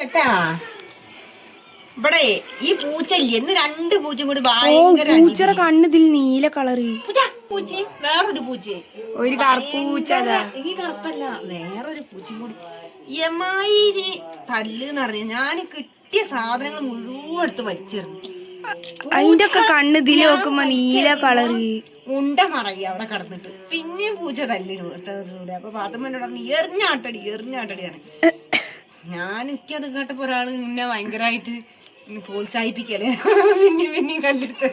കേട്ടാ ഇവിടെ ഈ പൂച്ചല്ലേ ഇന്ന് രണ്ട് പൂച്ചയും കൂടി ഭയങ്കര പൂച്ചയുടെ കണ്ണിതിൽ നീല കളറ് പൂച്ച വേറൊരു പൂച്ച ഒരു കറുപ്പൂച്ച ഈ കറുപ്പല്ല വേറൊരു പൂച്ചയും കൂടി യമായി തല്ലുന്ന് പറഞ്ഞ ഞാൻ കിട്ടിയ സാധനങ്ങൾ മുഴുവൻ എടുത്ത് വലിച്ചെറിഞ്ഞു. അതിന്റെ ഒക്കെ കണ്ണിതിൽ നോക്കുമ്പോ നീല കളറ് ഉണ്ട മറങ്ങി അവിടെ കിടന്നിട്ട് പിന്നെയും പൂച്ച തല്ലിടൂടെ. അപ്പൊ പാത്തമ്മനോട് പറഞ്ഞു എറിഞ്ഞാട്ടടി പറഞ്ഞു. ഞാൻ എനിക്കത് കേട്ടപ്പോ ഒരാള് നിന്നെ ഭയങ്കരമായിട്ട് പ്രോത്സാഹിപ്പിക്കല്ലേ പിന്നെയും കല്ലെടുത്ത്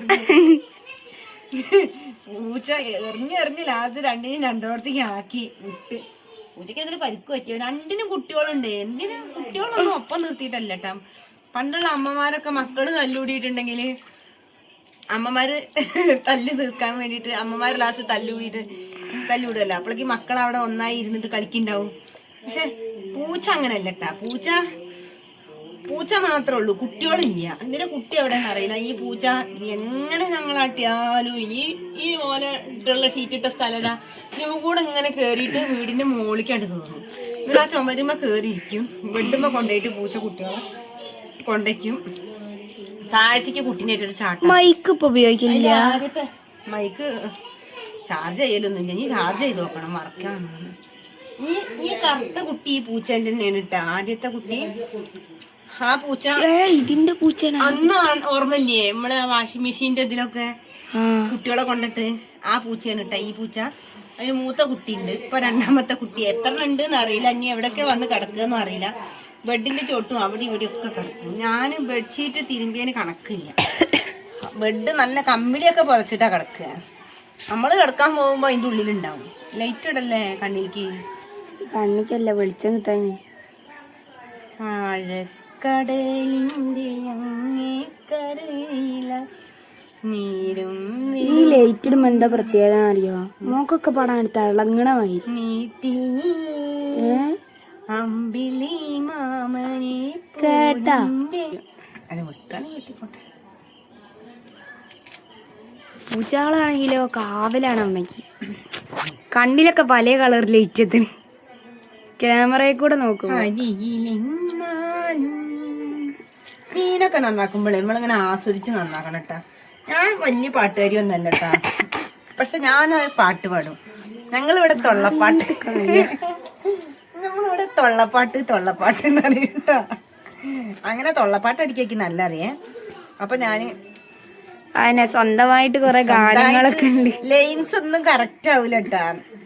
പൂച്ച എറിഞ്ഞ് ലാസ്റ്റ് രണ്ടിനും രണ്ടോടത്തേക്ക് ആക്കി വിട്ട്. പൂച്ചക്ക് അതിന് പരിക്ക് പറ്റിയോ? രണ്ടിനും കുട്ടികളുണ്ട്. എന്തിനും കുട്ടികളൊന്നും ഒപ്പം നിർത്തിയിട്ടല്ല കേട്ടാ. പണ്ടുള്ള അമ്മമാരൊക്കെ മക്കള് തല്ലുകൂടിയിട്ടുണ്ടെങ്കിൽ അമ്മമാര് തല്ല് തീർക്കാൻ വേണ്ടിയിട്ട് അമ്മമാര് ലാസ്റ്റ് തല്ലുകൂടല്ല. അപ്പോഴേക്ക് മക്കൾ അവിടെ ഒന്നായി ഇരുന്നിട്ട് കളിക്കുണ്ടാവും. പക്ഷെ പൂച്ച അങ്ങനെയല്ല കേട്ടാ. പൂച്ച മാത്രമേ ഉള്ളൂ, കുട്ടികളില്ല. എന്തിനാ കുട്ടി എവിടെയെന്ന് അറിയില്ല. ഈ പൂച്ച എങ്ങനെ ഞങ്ങളാട്ടിയാലും ഈ പോലെ ഇട്ടുള്ള ഷീറ്റിട്ട സ്ഥലല്ല ഞമ്മ കൂടെ ഇങ്ങനെ കേറിയിട്ട് വീടിന്റെ മുകളിലേക്കായിട്ട് തോന്നും. എന്നിട്ട് ആ ചുമരുമ്പോ കേറിയിരിക്കും. ബെഡുമ്പോ കൊണ്ടുപോയിട്ട് പൂച്ച കുട്ടികളെ കൊണ്ടേക്കും. താഴത്തേക്ക് കുട്ടീനായിട്ടൊരു ചാട്ടം. മൈക്ക് ഇപ്പൊ ഉപയോഗിക്കില്ല. ആദ്യത്തെ മൈക്ക് ചാർജ് ചെയ്യലൊന്നുമില്ല. ഇനി ചാർജ് ചെയ്ത് നോക്കണം, മറക്കാന്ന്. ഈ കറുത്ത കുട്ടി ഈ പൂച്ചേന്റെ തന്നെയാണ് ഇട്ട ആദ്യത്തെ കുട്ടി. ആ പൂച്ച ഇതിന്റെ പൂച്ച അന്ന് ഓർമ്മയില്ലേ നമ്മള് വാഷിംഗ് മെഷീന്റെ ഇതിലൊക്കെ കുട്ടികളെ കൊണ്ടിട്ട് ആ പൂച്ചയാണ് ഇട്ട. ഈ പൂച്ച അതിന് മൂത്ത കുട്ടിയുണ്ട്. ഇപ്പൊ രണ്ടാമത്തെ കുട്ടി എത്ര ഉണ്ട് എന്ന് അറിയില്ല. ഇനി എവിടെയൊക്കെ വന്ന് കിടക്കുകയെന്നും അറിയില്ല. ബെഡിന്റെ ചോട്ടും അവിടെ ഇവിടെ ഒക്കെ കിടക്കും. ഞാൻ ബെഡ്ഷീറ്റ് തിരുമ്പിയതിന് കണക്കില്ല. ബെഡ് നല്ല കമ്പിളിയൊക്കെ പുറച്ചിട്ടാ കിടക്കുക. നമ്മള് കിടക്കാൻ പോകുമ്പോ അതിന്റെ ഉള്ളിലുണ്ടാവും. ലൈറ്റ് ഇടല്ലേ കണ്ണിക്കല്ല വെളിച്ചം കിട്ടാൻ. ആഴക്കടലിന്റെ അങ്ങേക്കരയില നീരും ഈ ലൈറ്റ് ഇടുമ്പോ എന്താ പ്രത്യേകത അറിയോ? മോക്കൊക്കെ പാടാൻ തിളങ്ങണ വഴി നീട്ടി അമ്പിളി മാമനെ കേട്ടാ. അത് വെക്കാനും കിട്ടിക്കോട്ടെ. പൂച്ചകളാണെങ്കിലോ കാവലാണ് അമ്മയ്ക്ക്. കണ്ണിലൊക്കെ പല കളർ ലൈറ്റ് എത്തിന്. ക്യാമറയിൽ കൂടെ നോക്കും. മീനൊക്കെ നന്നാക്കുമ്പോഴേ നമ്മളിങ്ങനെ ആസ്വദിച്ച് നന്നാക്കണം കേട്ടാ. ഞാൻ വലിയ പാട്ടുകാരി ഒന്നല്ല കേട്ടാ. പക്ഷെ ഞാൻ പാട്ട് പാടും. ഞങ്ങളിവിടെ തൊള്ളപ്പാട്ട് നമ്മളിവിടെ തൊള്ളപ്പാട്ട് എന്ന് അറിയട്ടാ. അങ്ങനെ തൊള്ളപ്പാട്ട് അടിക്കേക്ക് നല്ല അറിയേ. അപ്പൊ ഞാന് അതിനെ സ്വന്തമായിട്ട് കുറെ ഗാനങ്ങളൊക്കെ ഉണ്ട്. ലൈൻസ് ഒന്നും കറക്റ്റ് ആവൂല കേട്ടാ.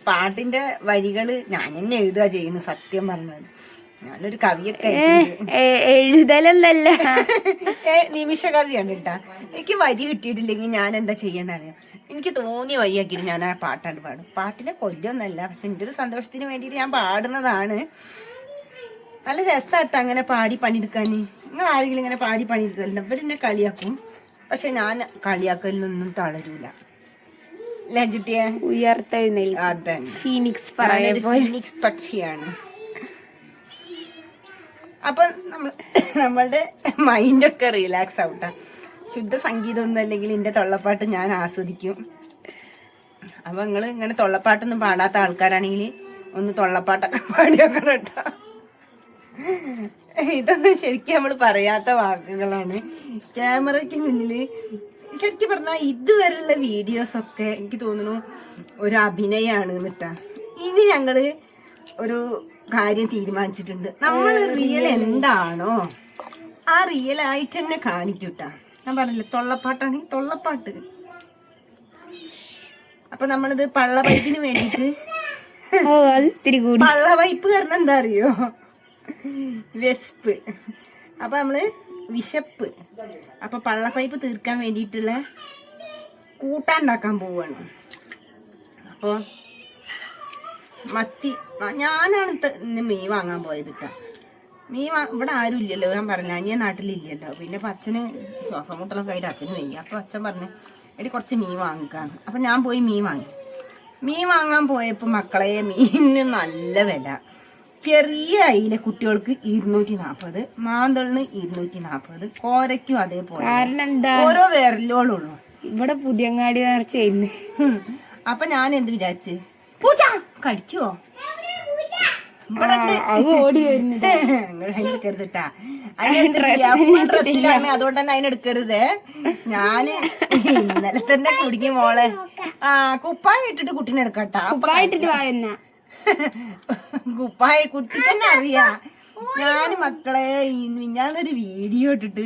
പാട്ടിന്റെ വരികള് ഞാൻ തന്നെ എഴുതുക ചെയ്യുന്നു. സത്യം പറഞ്ഞത് ഞാനൊരു കവിയൊക്കെ എഴുതലല്ല നിമിഷ കവിയാണ് കേട്ടാ. എനിക്ക് വരി കിട്ടിയിട്ടില്ലെങ്കിൽ ഞാൻ എന്താ ചെയ്യാന്നറിയാം. എനിക്ക് തോന്നിയ വരിയാക്കിയിട്ട് ഞാൻ ആ പാട്ടാണ് പാടും. പാട്ടിനെ കൊല്ലൊന്നല്ല, പക്ഷെ എൻ്റെ ഒരു സന്തോഷത്തിന് വേണ്ടിയിട്ട് ഞാൻ പാടുന്നതാണ്. നല്ല രസമായിട്ട് അങ്ങനെ പാടി പണിയെടുക്കാൻ. നിങ്ങൾ ആരെങ്കിലും ഇങ്ങനെ പാടി പണിയെടുക്കലുണ്ട്? അവരെന്നെ കളിയാക്കും. പക്ഷെ ഞാൻ കളിയാക്കലിനൊന്നും തളരൂല. ലഞ്ചുട്ടിയെ ഉയർത്തെഴുന്നേൽക്കും. ഫീനിക്സ് പക്ഷിയാണ്. അപ്പൊ നമ്മളുടെ മൈൻഡൊക്കെ റിലാക്സ് ആവട്ടെ. ശുദ്ധ സംഗീതം ഒന്നും അല്ലെങ്കിൽ എന്റെ തൊള്ളപ്പാട്ട് ഞാൻ ആസ്വദിക്കും. അപ്പൊ നിങ്ങള് ഇങ്ങനെ തൊള്ളപ്പാട്ടൊന്നും പാടാത്ത ആൾക്കാരാണെങ്കിൽ ഒന്ന് തൊള്ളപ്പാട്ടൊക്കെ പാടി വെക്കണം കേട്ടോ. ഇതൊന്നും ശരിക്കും നമ്മൾ പറയാത്ത വാക്കുകളാണ്. ക്യാമറയ്ക്ക് മുന്നില് ശരിക്കും പറഞ്ഞാൽ ഇതുവരെയുള്ള വീഡിയോസ് ഒക്കെ എനിക്ക് തോന്നുന്നു ഒരു അഭിനയാണ് എന്നിട്ടാ. ഇനി ഞങ്ങള് ഒരു കാര്യം തീരുമാനിച്ചിട്ടുണ്ട്. നമ്മൾ റിയൽ എന്താണോ ആ റിയൽ ആയിട്ട് തന്നെ കാണിക്കൂട്ടാ. ഞാൻ പറഞ്ഞില്ലേ തൊള്ളപ്പാട്ടാണെങ്കിൽ തൊള്ളപ്പാട്ട്. അപ്പൊ നമ്മളിത് പള്ള പൈപ്പിന് വേണ്ടിട്ട് പള്ള പൈപ്പ് കാരണം എന്താ അറിയോ? വിശപ്പ്. അപ്പൊ നമ്മള് വിശപ്പ്. അപ്പൊ പള്ള പൈപ്പ് തീർക്കാൻ വേണ്ടിയിട്ടുള്ള കൂട്ടാണ്ടാക്കാൻ പോവാണ്. അപ്പൊ മത്തി ഞാനാണ് ഇന്ന് മീൻ വാങ്ങാൻ പോയത് കേട്ടോ. ഇവിടെ ആരും ഇല്ലല്ലോ. ഞാൻ പറഞ്ഞില്ല അനിയ നാട്ടിലില്ലല്ലോ. പിന്നെ അച്ഛന് ശ്വാസം മുട്ടലൊക്കെ ആയിട്ട് അച്ഛന് വയ്യ. അപ്പൊ അച്ഛൻ പറഞ്ഞു എടി കുറച്ച് മീൻ വാങ്ങിക്കാന്ന്. അപ്പൊ ഞാൻ പോയി മീൻ വാങ്ങാൻ പോയപ്പോ മക്കളെ മീനിന് നല്ല വില. ചെറിയ അയില കുട്ടികൾക്ക് 240, മാന്തളിന് 240, കോരയ്ക്കും അതേപോലെ. ഓരോ വിരലോളുള്ളൂ. ഇവിടെ പുതിയങ്ങാടി നിറച്ച്. അപ്പൊ ഞാൻ എന്ത് വിചാരിച്ച് പൂച്ച കടിക്കുവോ അത് ഓടി വരുന്നു. അതിനെടുക്കരുതിട്ടാ, ഫുൾ ഡ്രസ്സിലാണ്, അതുകൊണ്ട് തന്നെ അതിനെടുക്കരുത്. ഞാന് ഇന്നലെ തന്നെ കുടുങ്ങി മോളെ. കുപ്പായ ഇട്ടിട്ട് കുട്ടീനെ എടുക്കട്ടാ. കുപ്പായ കുട്ടിക്ക് തന്നെ അറിയാ. ഞാന് മക്കളെ ഞാനൊരു വീഡിയോ ഇട്ടിട്ട്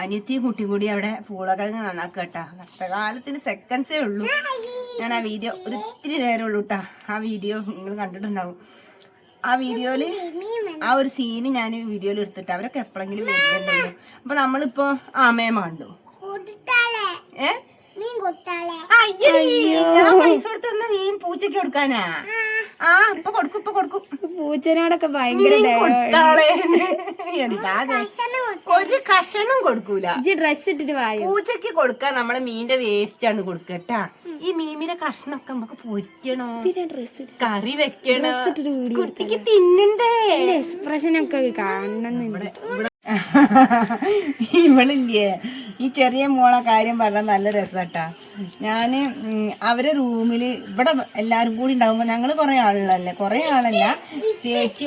അനിയത്തിയും കുട്ടിയും കൂടി അവിടെ പൂളക്കിഴങ്ങ് നന്നാക്കട്ടാ. കഷ്ടകാലത്തിന് സെക്കൻഡ്സേ ഉള്ളൂ. ഞാൻ ആ വീഡിയോ ഒരിത്തിരി നേരം ഉള്ളൂ കേട്ടാ. ആ വീഡിയോ നിങ്ങൾ കണ്ടിട്ടുണ്ടാവും. ആ വീഡിയോയില് ആ ഒരു സീന് ഞാൻ വീഡിയോയിൽ എടുത്തിട്ട് അവരൊക്കെ എപ്പോഴെങ്കിലും വരുന്നുണ്ടല്ലോ. അപ്പൊ നമ്മളിപ്പോ മേമാണ്ടോ ഞാൻ പൈസ കൊടുത്ത് തന്ന മീൻ പൂച്ചക്ക് കൊടുക്കാനാ? ഇപ്പൊ കൊടുക്കും. പൂച്ചനോടൊക്കെ ഭയങ്കര എന്താ ഒരു കഷണം കൊടുക്കൂല. ഡ്രസ് ഇട്ടിട്ട് പൂച്ചക്ക് കൊടുക്കാൻ നമ്മളെ മീനിന്റെ വേസ്റ്റ് ആണ് കൊടുക്കട്ടാ. ഈ മീനിന്റെ കഷ്ണൊക്കെ നമുക്ക് പൊരിക്കണോ, കറി വെക്കണോ, കുട്ടിക്ക് തിന്നണ്ടേ? എക്സ്പ്രഷനൊക്കെ കാണുന്നുണ്ട്. ഇവളില്ലേ ഈ ചെറിയ മോളെ കാര്യം പറഞ്ഞാൽ നല്ല രസാട്ടാ. ഞാന് അവരെ റൂമില് ഇവിടെ എല്ലാരും കൂടി ഉണ്ടാവുമ്പോ ഞങ്ങള് കൊറേ ആളുകളല്ലേ, കൊറേ ആളല്ല, ചേച്ചി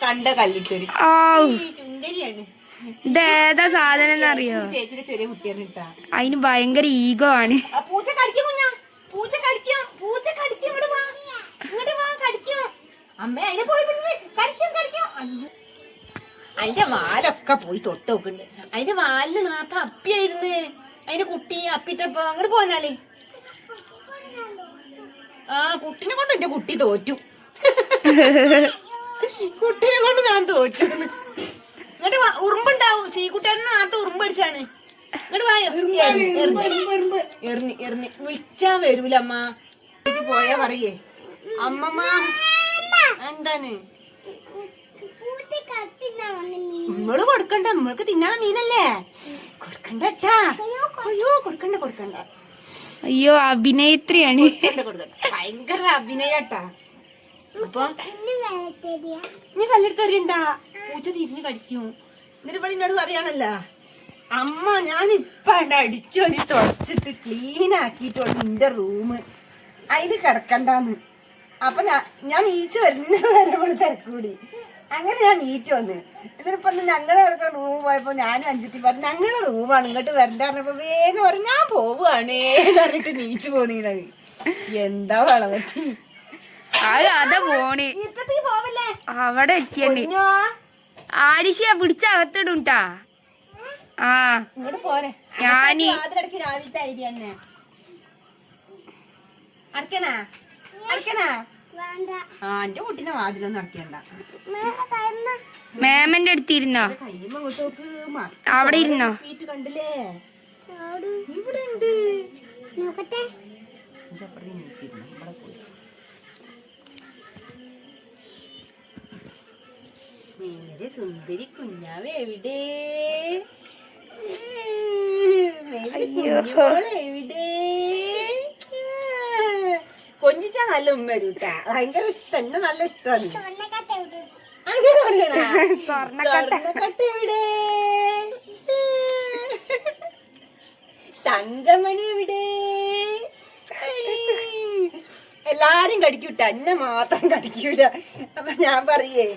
കണ്ട കല്ലിട്ടൊരു ചുണ്ടരിയാണ്. ഇതേതാ സാധനം അറിയോ? ചേച്ചിയുടെ ചെറിയ കുട്ടിയാണ് കേട്ടാ. അതിന് ഭയങ്കര ഈഗോ ആണ്. പൂച്ച കടിക്കും കുഞ്ഞാ, പൂച്ച കടിക്കും. ഇങ്ങോട്ട് വാ കടിക്കും. അമ്മ അതിനെ പോയി കടിക്കും. അതിന്റെ വാലൊക്കെ പോയി തൊട്ട് നോക്കുന്നുണ്ട്. അതിന്റെ വാലിന് നാത്ത അപ്പിയായിരുന്നു. അതിന്റെ കുട്ടി അപ്പിട്ടപ്പോ അങ്ങോട്ട് പോന്നാളി. കുട്ടിനെ കൊണ്ട് എന്റെ കുട്ടി തോറ്റു. കുട്ടിനെ കൊണ്ട് ഞാൻ തോറ്റു. ഇങ്ങോട്ട് ഉറുമ്പുണ്ടാവും. സീക്കുട്ടേനെ നാത്ത ഉറുമ്പടിച്ചാണ്. ഇങ്ങോട്ട് വായോ. എറിഞ്ഞ് വിളിച്ചാ വരൂല അമ്മ. പോയാ പറയേ അമ്മമ്മ എന്താണ് നമ്മള് കൊടുക്കണ്ട, നമ്മൾക്ക് തിന്നാൻ മീനല്ലേ, കൊടുക്കണ്ടട്ടാ. കൊടുക്കണ്ട. അയ്യോ അഭിനേത്രിയാണ്, ഭയങ്കര അഭിനയട്ടാ. അപ്പൊ നീ കല്ലെടുത്തറിയണ്ടാ, പൂച്ച തിരിഞ്ഞ് കടിക്കും. എന്നിട്ട് ഇവിടെ എന്നോട് പറയാണല്ല അമ്മ ഞാൻ ഇപ്പൊ അടിച്ചൊരു തുടച്ചിട്ട് ക്ലീൻ ആക്കിയിട്ടുള്ളു നിന്റെ റൂം, അതില് കിടക്കണ്ടാന്ന്. അപ്പൊ ഞാൻ ഈച്ച് വരുന്ന വരെ തിരക്കൂടി. അങ്ങനെ ഞാൻ നീറ്റ് വന്ന്. എന്നിട്ടിപ്പൊ ഞങ്ങളെ കിടക്കുന്ന റൂം പോയപ്പോ ഞാനും അഞ്ചെത്തി പറഞ്ഞു ഞങ്ങളെ റൂമാണ്, ഇങ്ങോട്ട് വരണ്ട പറഞ്ഞപ്പോ വേഗം പറഞ്ഞു ഞാൻ പോവുകയാണേ പറഞ്ഞിട്ട് നീച്ചു പോന്നീടത്. എന്താ വളവത്തി പോവല്ലേ അവിടെ എത്തിയല്ലേ ആരിശ പിടിച്ച അകത്തിടുംട്ടാ. ഇങ്ങോട്ട് പോരെ. ഞാന് രാവിലത്തെ ഐഡിയ തന്നെ അടക്കനാ എന്റെ കുട്ടീനെ വാതിലൊന്നും അടക്കണ്ട. മേമന്റെ അടുത്തിരുന്നോ? അവിടെ ഇരുന്നോ? കണ്ടില്ലേ ഇവിടെ ഉണ്ട്. മേലെ സുന്ദരി കുഞ്ഞാവ് എവിടെ? എവിടെ? കൊഞ്ചിച്ചാ നല്ല ഉമ്മ വരൂട്ടാ. ഭയങ്കര ഇഷ്ടം, എന്നെ നല്ല ഇഷ്ടമാണ്. അങ്ങനെ പറയണ സ്വർണ്ണക്കട്ട എവിടെ? തങ്കമണി എവിടെ? എല്ലാരും കടിക്കൂട്ട, എന്നെ മാത്രം കടിക്കൂല. അപ്പൊ ഞാൻ പറയേ,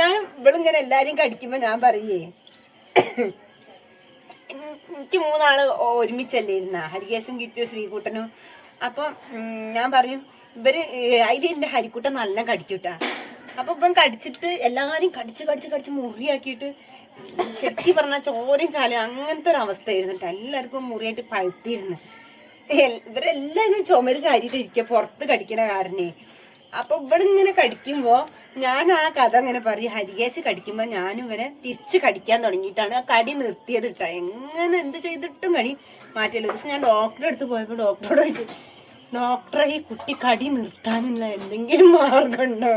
ഞാൻ ഇവളിങ്ങനെ എല്ലാരും കടിക്കുമ്പോ ഞാൻ പറയേ എനിക്ക് മൂന്നാള് ഒരുമിച്ചല്ലേ ഇരുന്ന, ഹരികേശും കിറ്റു ശ്രീകുട്ടനും. അപ്പൊ ഞാൻ പറയും ഇവര് അതിൽ എന്റെ ഹരിക്കുട്ടൻ നല്ല കടിക്കൂട്ടാ. അപ്പൊ ഇവൻ കടിച്ചിട്ട് എല്ലാരും കടിച്ച് മുറിയാക്കിയിട്ട് ശരിക്കും പറഞ്ഞാൽ ചോരയും ചാലും അങ്ങനത്തെ ഒരു അവസ്ഥയായിരുന്നു കേട്ടോ. എല്ലാവർക്കും മുറിയായിട്ട് പഴുത്തിരുന്നു. ഇവരെല്ലാരും ചുമര് ചാരിയിട്ട് ഇരിക്കുക പുറത്ത് കടിക്കണ കാരനെ. അപ്പൊ ഇവളിങ്ങനെ കടിക്കുമ്പോ ഞാൻ ആ കഥ അങ്ങനെ പറയും, ഹരികേശ് കടിക്കുമ്പോ ഞാനും ഇവരെ തിരിച്ച് കടിക്കാൻ തുടങ്ങിയിട്ടാണ് ആ കടി നിർത്തിയത് കേട്ടോ. എങ്ങനെ എന്ത് ചെയ്തിട്ടും കടി മാറ്റില്ല. ഒരു ദിവസം ഞാൻ ഡോക്ടറെ അടുത്ത് പോയപ്പോ ഡോക്ടറോട് ചോദിച്ചു, ഡോക്ടറെ ഈ കുട്ടി കടി നിർത്താനുള്ള എന്തെങ്കിലും മാർഗം ഉണ്ടോ?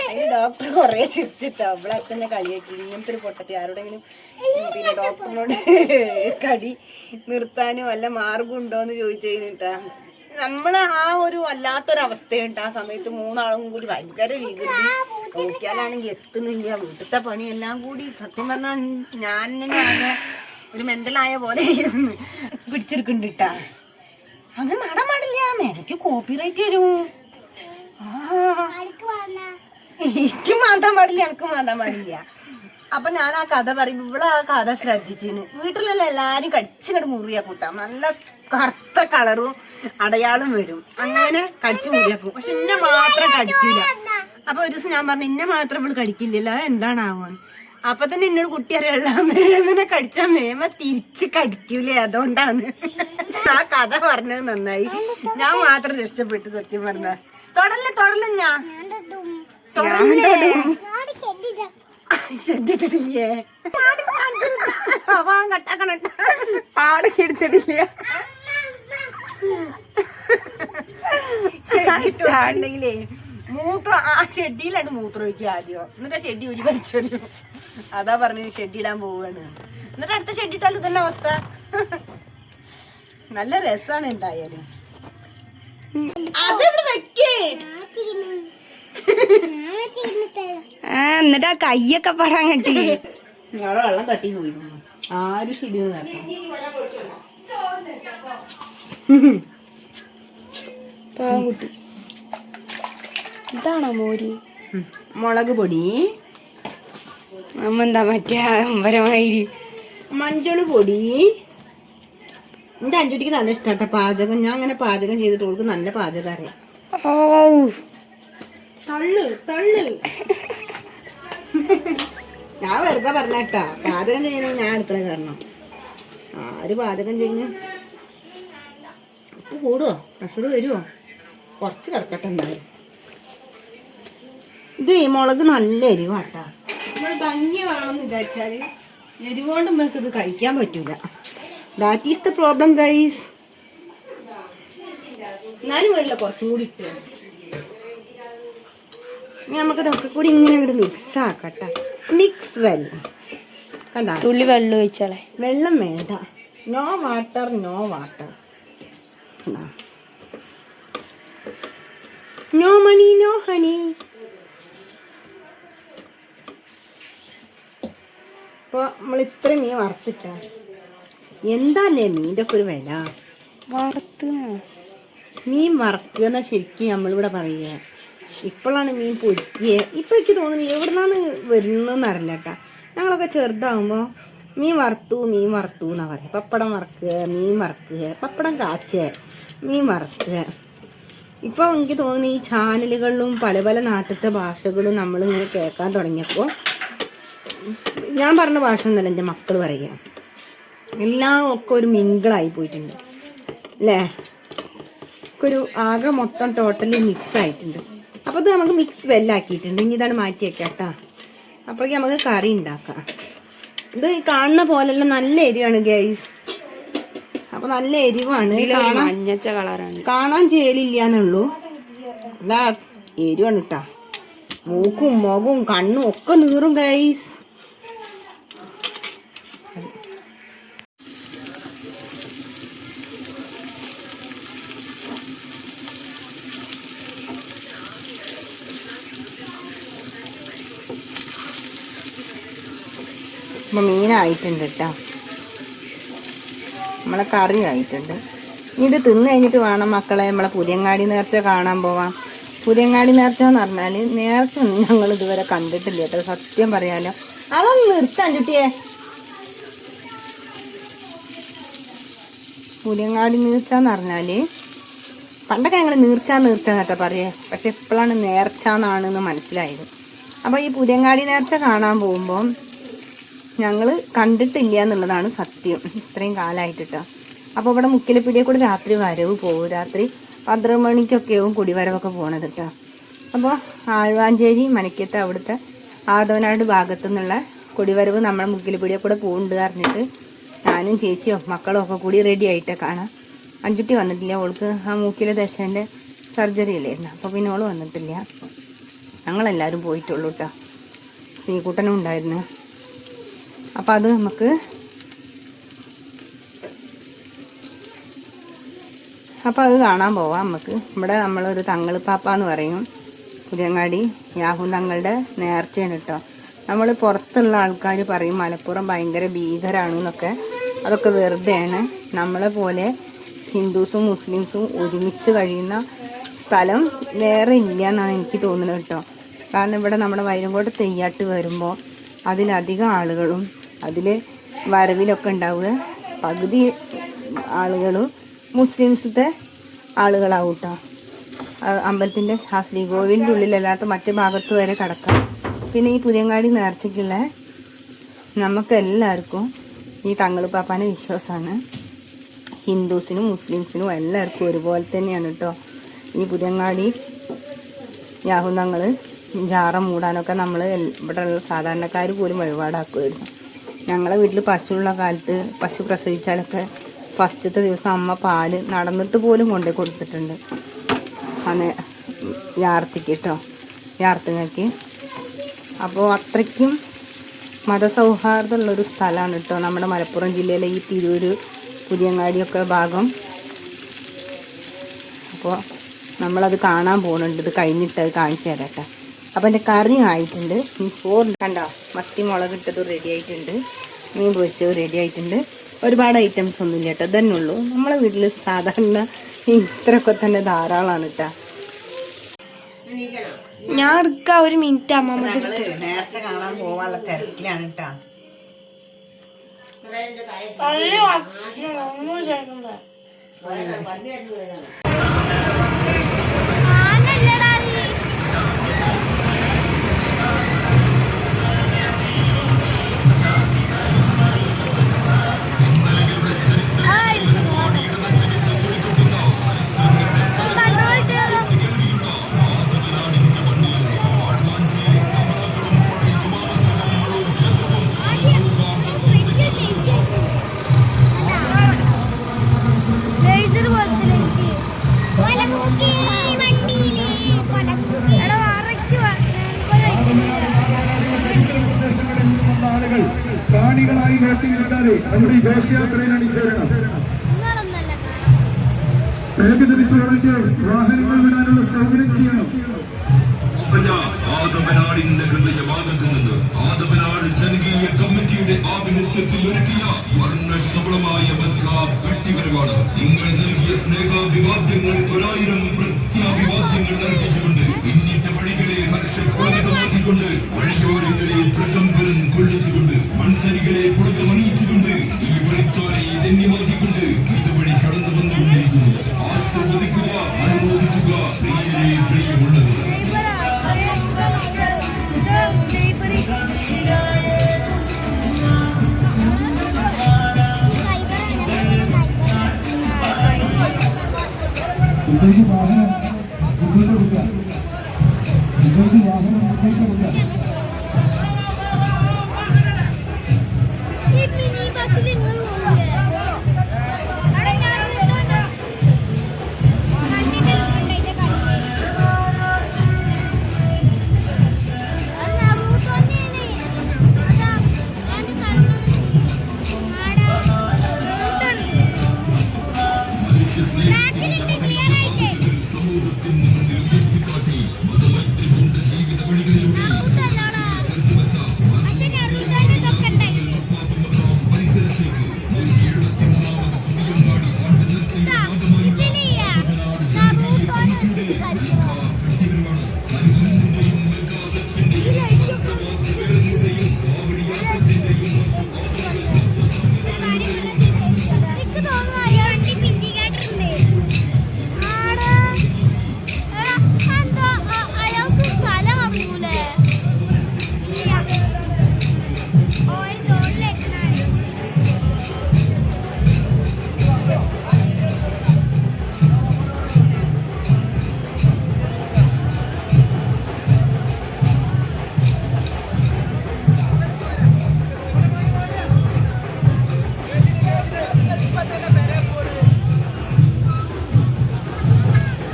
അതിന് ഡോക്ടർ കൊറേ ചിരിച്ചിട്ടോ അവളെ തന്നെ കളിയാക്കി, ഇങ്ങനത്തെ ഒരു പൊട്ടത്തി ആരോടെങ്കിലും പിന്നെ ഡോക്ടറിനോട് കടി നിർത്താനും വല്ല മാർഗം ഉണ്ടോന്ന് ചോദിച്ചു കഴിഞ്ഞിട്ടാ നമ്മള് ആ ഒരു വല്ലാത്തൊരവസ്ഥയുണ്ട്. ആ സമയത്ത് മൂന്നാളും കൂടി ഭയങ്കര വികൃതി, നോക്കിയാലാണെങ്കിൽ എത്തുന്നില്ല. വീട്ടിലത്തെ പണിയെല്ലാം കൂടി സത്യം പറഞ്ഞാൽ ഞാൻ തന്നെ ഒരു മെന്റലായ പോലെ പിടിച്ചെടുക്കുന്നുണ്ട് കേട്ടാ. അങ്ങനെ മാടാൻ പാടില്ല, മേലേക്ക് കോപ്പിറൈറ്റ് വരും. എനിക്ക് മാന്താൻ പാടില്ല, എനിക്ക് മാന്താൻ പാടില്ല. അപ്പൊ ഞാൻ ആ കഥ പറയുമ്പോ ഇവിടെ ആ കഥ ശ്രദ്ധിച്ചിന്. വീട്ടിലുള്ള എല്ലാരും കടിച്ചിങ്ങോട്ട് മുറിയാ കൂട്ടാം. നല്ല കറുത്ത കളറും അടയാളം വരും, അങ്ങനെ കടിച്ചു മുറിയാക്കും. പക്ഷെ എന്നെ മാത്രം കടിക്കൂല. അപ്പൊ ഒരു ദിവസം ഞാൻ പറഞ്ഞു എന്നെ മാത്രം ഇവള് കടിക്കില്ലല്ലോ, എന്താണാവാൻ. അപ്പൊ തന്നെ എന്നോട് കുട്ടി അറിയാനുള്ള മേമനെ കടിച്ചാ മേമ തിരിച്ച് കടിക്കൂലേ, അതുകൊണ്ടാണ്. ആ കഥ പറഞ്ഞത് നന്നായി. ഞാൻ മാത്രം രക്ഷപ്പെട്ടു സത്യം പറഞ്ഞ. തൊടല്ലേ ഞാൻ ഷെഡിട്ടില്ലേ, ആടിക്കെടുത്തിട്ടില്ല. ഷെഡിട്ടുണ്ടെങ്കിലേ മൂത്രം ആ ഷെഡിയിലാണ് മൂത്രം ഒഴിക്കുക ആദ്യം, എന്നിട്ട് ആ ഷെഡി ഒരു കളിച്ചറിയും. അതാ പറഞ്ഞു ഷെഡിടാൻ പോവാണ്. എന്നിട്ട് അടുത്ത ഷെഡിട്ടാലും ഇതന്നെ അവസ്ഥ. നല്ല രസാണ് എന്തായാലും. അതെവിടെ വെക്കേ എന്നിട്ട് ആ കയ്യൊക്കെ പറയാൻ കിട്ടി. ഞങ്ങളെ വെള്ളം തട്ടി പോയിരുന്നു. ആരും ശരി കുട്ടി. ഇതാണോ മോര്? മുളക് പൊടി, നമ്മെന്താ മറ്റേ അമ്പരമായി മഞ്ഞള് പൊടി. എന്റെ അഞ്ചുട്ടിക്ക് നല്ല ഇഷ്ടാട്ട പാചകം. ഞാൻ അങ്ങനെ പാചകം ചെയ്തിട്ട് ഓൾക്ക് നല്ല പാചകം അറിയാം. തള്ളു തള്ളു. ഞാൻ വെറുതെ പറഞ്ഞേട്ടാ, പാചകം ചെയ്യണ ഞാൻ അടുക്കള കയറണം. ആര് പാചകം ചെയ്യുന്ന ഉപ്പ് കൂടുവോ, പ്രഷർ വരുവോ? കുറച്ച് കിടക്കട്ടെ എന്തായാലും. ഇത് മുളക് നല്ല എരിവാട്ടാ. നമ്മൾ ഭംഗി വേണമെന്ന് വിചാരിച്ചാല് എരിവുകൊണ്ട് നമുക്ക് ഇത് കഴിക്കാൻ പറ്റൂല. That is the problem guys. എന്നാലും വേണ്ടില്ല, കുറച്ചും കൂടി ഇട്ട് നമുക്ക് ഇതൊക്കെ കൂടി ഇങ്ങനെ ഇവിടെ മിക്സ് ആക്കട്ടെ. മിക്സ് വെള്ളം കണ്ട, തുള്ളി വെള്ളം ഒഴിച്ചാളെ. വെള്ളം വേണ്ട, no water no water. No money no honey. ഇപ്പൊ നമ്മൾ ഇത്ര മീൻ വറുത്തിട്ട എന്താല്ലേ മീൻ്റെ ഒക്കെ ഒരു വില. മീൻ വറക്കുക ശരിക്കും നമ്മളിവിടെ പറയുക. ഇപ്പോഴാണ് മീൻ പൊരിക്കുക. ഇപ്പം എനിക്ക് തോന്നുന്നു എവിടുന്നാണ് വരുന്നതെന്ന് അറിയില്ല കേട്ടാ. ഞങ്ങളൊക്കെ ചെറുതാകുമ്പോൾ മീൻ വറുത്തു എന്നാണ് പറയുക. പപ്പടം വറക്കുക, മീൻ വറക്കുക, പപ്പടം കാച്ചുക, മീൻ വറക്കുക. ഇപ്പോൾ എനിക്ക് തോന്നുന്നു ഈ ചാനലുകളിലും പല പല നാട്ടിലത്തെ ഭാഷകളും നമ്മളിങ്ങനെ കേൾക്കാൻ തുടങ്ങിയപ്പോൾ ഞാൻ പറഞ്ഞ ഭാഷ ഒന്നല്ല എൻ്റെ മക്കൾ പറയുക. എല്ലാം ഒക്കെ ഒരു മിങ്കിളായി പോയിട്ടുണ്ട് അല്ലേ. ഒരു ആകെ മൊത്തം ടോട്ടലി മിക്സ് ആയിട്ടുണ്ട്. അപ്പോൾ ഇത് നമുക്ക് മിക്സ് വെല്ലാക്കിയിട്ടുണ്ട്. ഇനി ഇതാണ് മാറ്റി വെക്കാം കേട്ടോ. അപ്പോഴേക്കും നമുക്ക് കറി ഉണ്ടാക്കാം. ഇത് കാണുന്ന പോലെല്ലാം നല്ല എരിവാണ് ഗൈസ്. അപ്പൊ നല്ല എരിവാണ്, കാണാൻ ചേലില്ല എന്നുള്ളൂ. അല്ല എരിവാണ് കേട്ടാ. മൂക്കും മുഖവും കണ്ണും ഒക്കെ നീറും ഗൈസ്. അപ്പോൾ മീനായിട്ടുണ്ട് കേട്ടോ, നമ്മളെ കറി ആയിട്ടുണ്ട്. ഇനി ഇത് തിന്ന് കഴിഞ്ഞിട്ട് വേണം മക്കളെ നമ്മളെ പുതിയങ്ങാടി നേർച്ച കാണാൻ പോവാം. പുതിയങ്ങാടി നേർച്ച എന്ന് പറഞ്ഞാൽ നേർച്ച ഒന്നും ഞങ്ങൾ ഇതുവരെ കണ്ടിട്ടില്ല കേട്ടോ, സത്യം പറയാലോ. അതൊന്ന് നിർത്താൻ ചുട്ടിയേ. പുതിയങ്ങാടി നേർച്ച എന്ന് പറഞ്ഞാൽ പണ്ടൊക്കെ ഞങ്ങൾ നീർച്ച എന്നൊക്കെ പറയേ, പക്ഷെ ഇപ്പോഴാണ് നേർച്ച എന്നാണെന്ന് മനസ്സിലായത്. അപ്പോൾ ഈ പുതിയങ്ങാടി നേർച്ച കാണാൻ പോകുമ്പോൾ ഞങ്ങൾ കണ്ടിട്ടില്ല എന്നുള്ളതാണ് സത്യം, ഇത്രയും കാലമായിട്ടോ. അപ്പോൾ ഇവിടെ മുക്കിലപ്പീടിയെ കൂടെ രാത്രി വരവ് പോകും. രാത്രി 12 മണിക്കൊക്കെയാവും കുടിവരവൊക്കെ പോണത് കേട്ടോ. അപ്പോൾ ആഴ്വാഞ്ചേരി മനക്കത്ത് അവിടുത്തെ ആദവനാട് ഭാഗത്തു നിന്നുള്ള കുടിവരവ് നമ്മളെ മുക്കിലപ്പീടിയെ കൂടെ പോകുന്നുണ്ട് പറഞ്ഞിട്ട് ഞാനും ചേച്ചിയോ മക്കളും ഒക്കെ കൂടി റെഡി ആയിട്ടേ കാണാം. അഞ്ചുട്ടി വന്നിട്ടില്ല, അവൾക്ക് ആ മൂക്കിലെ ദശേൻ്റെ സർജറി അല്ലായിരുന്നു. അപ്പോൾ പിന്നെ അവൾ വന്നിട്ടില്ല. ഞങ്ങളെല്ലാവരും പോയിട്ടുള്ളൂ കേട്ടോ. ശ്രീകുട്ടനും ഉണ്ടായിരുന്നു. അപ്പം അത് നമുക്ക് കാണാൻ പോവാം. നമുക്ക് ഇവിടെ നമ്മളൊരു തങ്ങളിപ്പാപ്പ എന്ന് പറയും, പുതിയങ്ങാടി യാഹു തങ്ങളുടെ നേർച്ചയാണ് കേട്ടോ. നമ്മൾ പുറത്തുള്ള ആൾക്കാർ പറയും മലപ്പുറം ഭയങ്കര ഭീകരാണ് എന്നൊക്കെ. അതൊക്കെ വെറുതെയാണ്. നമ്മളെ പോലെ ഹിന്ദുസും മുസ്ലിംസും ഒരുമിച്ച് കഴിയുന്ന സ്ഥലം വേറെ ഇല്ല എന്നാണ് എനിക്ക് തോന്നുന്നത് കേട്ടോ. കാരണം ഇവിടെ നമ്മുടെ വൈരങ്കോട് തെയ്യാട്ട് വരുമ്പോൾ അതിലധികം ആളുകളും അതിൽ വരവിലൊക്കെ ഉണ്ടാവുക പകുതി ആളുകളും മുസ്ലിംസത്തെ ആളുകളാവും കേട്ടോ. അമ്പലത്തിൻ്റെ ആ ശ്രീകോവിലിൻ്റെ ഉള്ളിലല്ലാത്ത മറ്റു ഭാഗത്ത് വരെ കടക്കാം. പിന്നെ ഈ പുതിയങ്ങാടി നേർച്ചയ്ക്കുള്ള നമുക്ക് എല്ലാവർക്കും ഈ തങ്ങളുപ്പാപ്പാൻ്റെ വിശ്വാസമാണ്. ഹിന്ദുസിനും മുസ്ലിംസിനും എല്ലാവർക്കും ഒരുപോലെ തന്നെയാണ് കേട്ടോ. ഈ പുതിയങ്ങാടി യാഹുന്നങ്ങൾ ജാറ മൂടാനൊക്കെ നമ്മൾ ഇവിടെയുള്ള സാധാരണക്കാർ പോലും വഴിപാടാക്കുമായിരുന്നു. ഞങ്ങളെ വീട്ടിൽ പശുള്ള കാലത്ത് പശു പ്രസവിച്ചാലൊക്കെ ഫസ്റ്റത്തെ ദിവസം അമ്മ പാല് നടന്നിട്ട് പോലും കൊണ്ടു കൊടുത്തിട്ടുണ്ട് അന്ന് യാർത്തിക്ക് കേട്ടോ, യാർത്തുങ്ങൾക്ക്. അപ്പോൾ അത്രയ്ക്കും മതസൗഹാർദ്ദമുള്ളൊരു സ്ഥലമാണ് കേട്ടോ നമ്മുടെ മലപ്പുറം ജില്ലയിലെ ഈ തിരൂര് പുതിയങ്ങാടിയൊക്കെ ഭാഗം. അപ്പോൾ നമ്മളത് കാണാൻ പോകുന്നുണ്ട്. ഇത് കഴിഞ്ഞിട്ട് അത് കാണിച്ചു തരാം കേട്ടോ. അപ്പോൾ എൻ്റെ കറി ആയിട്ടുണ്ട്. കണ്ടോ, മത്തി മുളകിട്ടത് റെഡി ആയിട്ടുണ്ട്, മീൻ പൊരിച്ചത് റെഡി ആയിട്ടുണ്ട്. ഒരുപാട് ഐറ്റംസ് ഒന്നും ഇല്ല കേട്ടോ, ഇതന്നെ ഉള്ളൂ. നമ്മളെ വീട്ടിൽ സാധാരണ ഇത്രയൊക്കെ തന്നെ ധാരാളമാണ് കേട്ടോ. ഞാൻ എടുക്കാം, ഒരു മിനിറ്റ് അമ്മ. നേർച്ച കാണാൻ പോവാനുള്ള തിരക്കിലാണ് കേട്ടോ. കാണികളായി മാറ്റി നിൽക്കാതെ നമ്മുടെ ഈ ഘോഷയാത്രയിൽ അണിചേരണം. ടാഗ് ധരിച്ച വോളണ്ടിയേഴ്സ് വാഹനങ്ങൾ വിടാനുള്ള സൗകര്യം ചെയ്യണം. ആദവനാടിന്റെ ഹൃദയഭാഗത്ത് നിന്ന് ആദവനാട് ജനകീയ കമ്മിറ്റിയുടെ ആഭിമുഖ്യത്തിൽ ഒരുക്കിയ വർണ്ണശബളമായ പെട്ടിവരവാണ്. നിങ്ങൾ നൽകിയ സ്നേഹാഭിവാദ്യങ്ങൾക്ക് 1000 പ്രത്യാഭിവാദ്യങ്ങൾ അർപ്പിച്ചുകൊണ്ട് പിന്നിട്ട വഴികളെ ഹർഷപ്രകടമാക്കിക്കൊണ്ട് വഴിയോരങ്ങളെ പ്രകമ്പനം കൊള്ളിച്ചുകൊണ്ട് മൺതരികളെ പുറത്തമണിയിച്ചുകൊണ്ട് ഈ വഴിത്തോരയെ ധന്യമാക്കിക്കൊണ്ട് ഇതുവഴി കടന്നു വന്നുകൊണ്ടിരിക്കുന്നത് ആശീർവദിക്കുക, അനുമോദിക്കുക പ്രിയരെ, പ്രിയമുള്ളത്. നിങ്ങൾക്ക് വാഹനം മുന്നോട്ട് കൊടുക്കുക, നിങ്ങൾക്ക് വാഹനം മുന്നോട്ട് കൊടുക്കുക.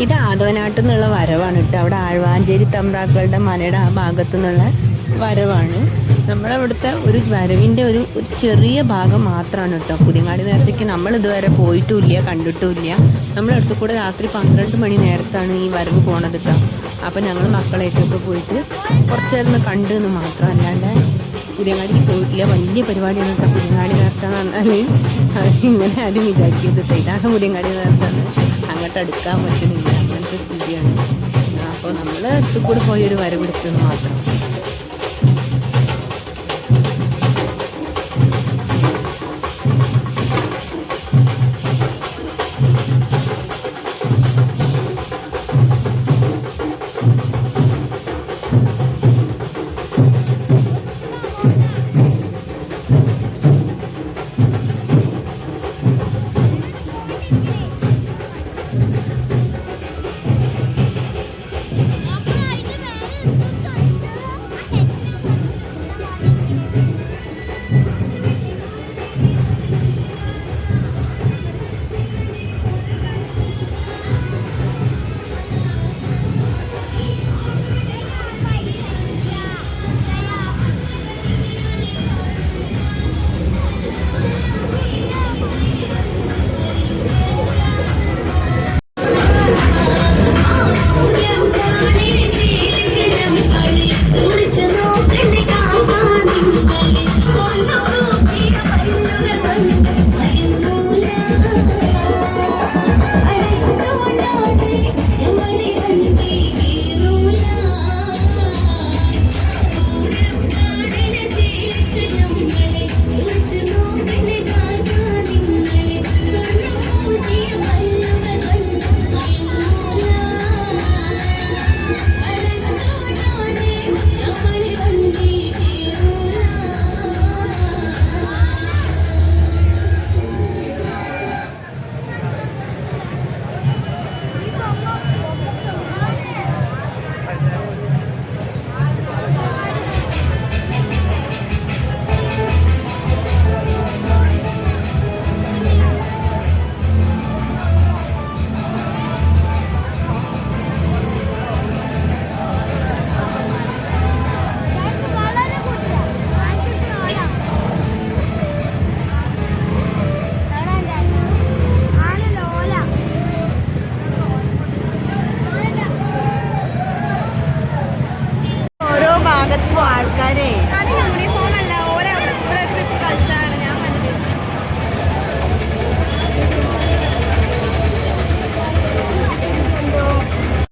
ഇത് ആദവനാട്ടിൽ നിന്നുള്ള വരവാണ് കേട്ടോ. അവിടെ ആഴ്വാഞ്ചേരി തമ്പ്രാക്കളുടെ മനയുടെ ആ ഭാഗത്തു നിന്നുള്ള വരവാണ്. നമ്മളവിടുത്തെ ഒരു വരവിൻ്റെ ഒരു ചെറിയ ഭാഗം മാത്രമാണ് കേട്ടോ. പുതിയങ്ങാടി നേരത്തേക്ക് നമ്മൾ ഇതുവരെ പോയിട്ടുമില്ല, കണ്ടിട്ടുമില്ല. നമ്മളടുത്ത് കൂടെ രാത്രി 12 മണി നേരത്താണ് ഈ വരവ് പോണത് കേട്ടോ. അപ്പം ഞങ്ങൾ മക്കളായിട്ടൊക്കെ പോയിട്ട് കുറച്ച് നേരം കണ്ടു എന്ന് മാത്രം, അല്ലാണ്ട് പുതിയങ്ങാടിക്ക് പോയിട്ടില്ല. വലിയ പരിപാടിയാണ് കേട്ടോ പുതിയങ്ങാടി നേർച്ച എന്ന് പറഞ്ഞാൽ. ഇങ്ങനെ ആരും വിചാരിക്കരുത്, ഇതാണ് പുതിയങ്ങാടി നേർച്ച. അങ്ങോട്ട് അടുക്കാൻ പറ്റുന്നില്ല, അങ്ങനത്തെ സ്ഥിതിയാണ്. അപ്പോൾ നമ്മൾ അടുത്ത് കൂടെ പോയൊരു വരവെടുത്തെന്ന് മാത്രം.